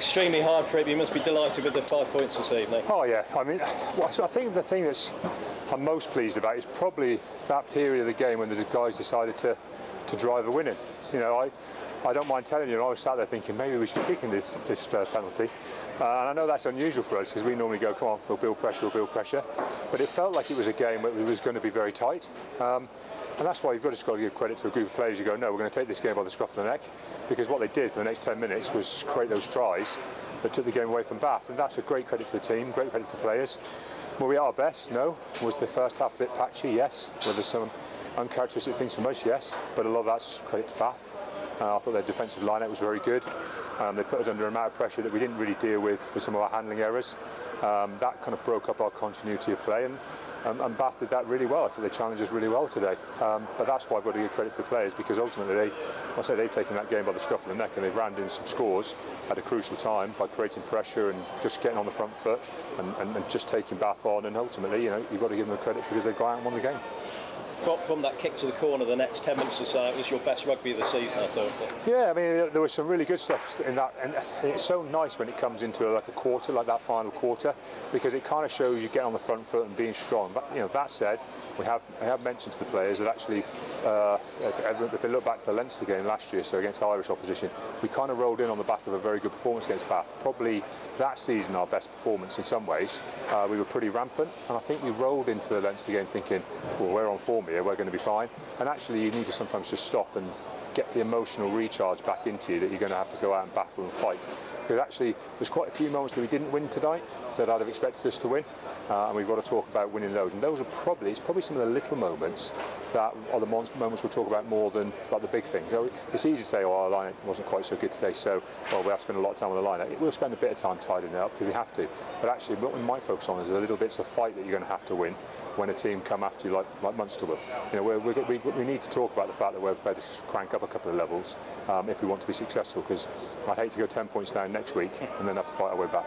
extremely hard for him. You must be delighted with the 5 points this evening. Oh yeah, I mean, I think the thing I'm most pleased about is probably that period of the game when the guys decided to drive a win in. You know, I don't mind telling you, I was sat there thinking maybe we should be kicking this penalty. And I know that's unusual for us because we normally go, come on, we'll build pressure. But it felt like it was a game where it was going to be very tight. And that's why you've just got to give credit to a group of players who go, no, we're going to take this game by the scruff of the neck. Because what they did for the next 10 minutes was create those tries that took the game away from Bath. And that's a great credit to the team, great credit to the players. Were we at our best? No. Was the first half a bit patchy? Yes. Were there some uncharacteristic things from us? Yes. But a lot of that's credit to Bath. I thought their defensive line-out was very good. They put us under an amount of pressure that we didn't really deal with some of our handling errors. That kind of broke up our continuity of play, and Bath did that really well. I think they challenged us really well today. But that's why I've got to give credit to the players, because ultimately they've taken that game by the scruff of the neck and they've rammed in some scores at a crucial time by creating pressure and just getting on the front foot and just taking Bath on. And ultimately, you know, you've got to give them the credit because they've gone out and won the game. From that kick to the corner, the next 10 minutes or so, it was your best rugby of the season, I thought. Yeah, I mean, there was some really good stuff in that, and it's so nice when it comes into like a quarter, like that final quarter, because it kind of shows you get on the front foot and being strong. But you know, that said, I have mentioned to the players that actually, if they look back to the Leinster game last year, so against Irish opposition, we kind of rolled in on the back of a very good performance against Bath. Probably that season our best performance in some ways. We were pretty rampant, and I think we rolled into the Leinster game thinking, well, we're on form here, we're going to be fine. And actually you need to sometimes just stop and get the emotional recharge back into you that you're going to have to go out and battle and fight. Because actually there's quite a few moments that we didn't win tonight that I'd have expected us to win, and we've got to talk about winning those. And those are probably some of the little moments that are the moments we'll talk about more than like the big things. So it's easy to say, oh, our line wasn't quite so good today, so well, we have to spend a lot of time on the line. We'll spend a bit of time tidying it up because we have to. But actually what we might focus on is the little bits of fight that you're going to have to win when a team come after you like Munster will. You know, we need to talk about the fact that we're prepared to crank up a couple of levels if we want to be successful, because I'd hate to go 10 points down next week and then have to fight our way back.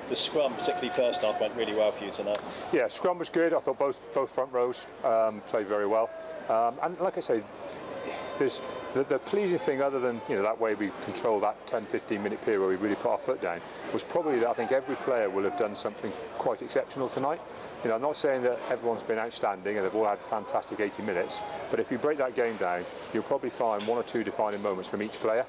The scrum, particularly first half, went really well for you tonight. Yeah, scrum was good. I thought both front rows played very well. And like I say, there's the pleasing thing, other than that way we control that 10-15 minute period where we really put our foot down, was probably that I think every player will have done something quite exceptional tonight. I'm not saying that everyone's been outstanding and they've all had fantastic 80 minutes, but if you break that game down, you'll probably find one or two defining moments from each player.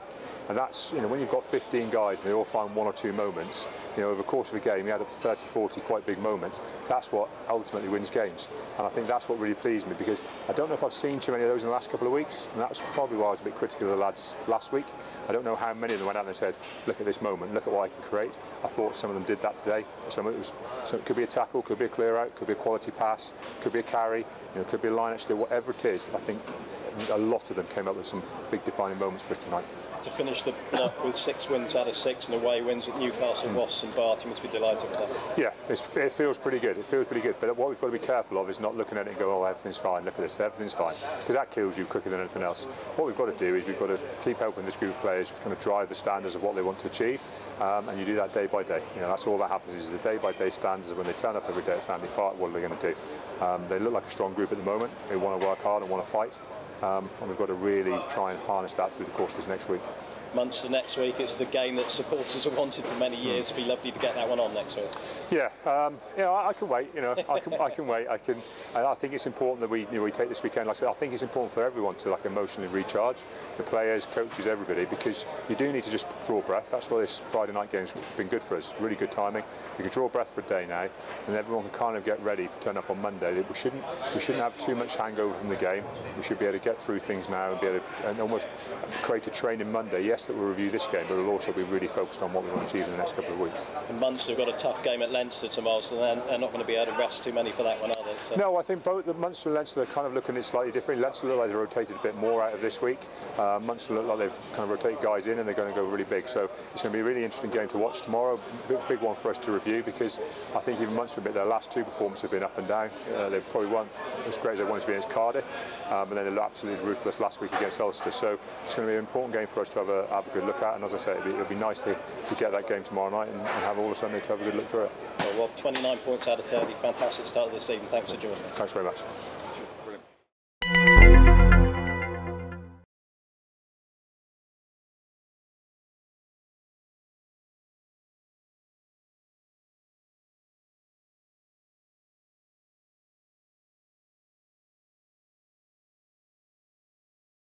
And that's, when you've got 15 guys and they all find one or two moments, over the course of a game, you add up to 30, 40 quite big moments. That's what ultimately wins games. And I think that's what really pleased me, because I don't know if I've seen too many of those in the last couple of weeks, and that's probably why I was a bit critical of the lads last week. I don't know how many of them went out and said, look at this moment, look at what I can create. I thought some of them did that today. So it could be a tackle, could be a clear out, could be a quality pass, could be a carry, could be a line actually, whatever it is. I think a lot of them came up with some big defining moments for us tonight. To finish the block with 6 wins out of 6 and away wins at Newcastle, Wasps and Bath, you must be delighted with that. Yeah, it feels pretty good. It feels pretty good. But what we've got to be careful of is not looking at it and go, oh, everything's fine, look at this, everything's fine. Because that kills you quicker than anything else. What we've got to do is we've got to keep helping this group of players kind of drive the standards of what they want to achieve. And you do that day by day. That's all that happens, is the day-by-day standards of when they turn up every day at Sandy Park, what are they going to do? They look like a strong group at the moment. They want to work hard and want to fight. And we've got to really try and harness that through the course of this next week. Munster next week. It's the game that supporters have wanted for many years. It'd be lovely to get that one on next week. Yeah, I can wait. I can wait. I think it's important that we take this weekend. Like I said, I think it's important for everyone to emotionally recharge, the players, coaches, everybody, because you do need to just draw breath. That's why this Friday night game's been good for us. Really good timing. We can draw breath for a day now, and everyone can kind of get ready to turn up on Monday. We shouldn't have too much hangover from the game. We should be able to get through things now and be able to and almost create a training Monday. Yes, that we'll review this game, but we'll also be really focused on what we want to achieve in the next couple of weeks. And Munster have got a tough game at Leinster tomorrow, so they're not going to be able to rest too many for that one, are they? So. No, I think both the Munster and Leinster are kind of looking at it slightly different. Leinster look like they've rotated a bit more out of this week. Munster look like they've kind of rotated guys in and they're going to go really big. So it's going to be a really interesting game to watch tomorrow. Big one for us to review, because I think even Munster, their last two performances have been up and down. They've probably won as great as they wanted to be against Cardiff, and then they looked absolutely ruthless last week against Ulster. So it's going to be an important game for us to have a good look at. And as I say, it'll be nice to get that game tomorrow night and have all of Sunday to have a good look through it. Well, 29 points out of 30, fantastic start of the season. Thanks for joining us. Thanks very much.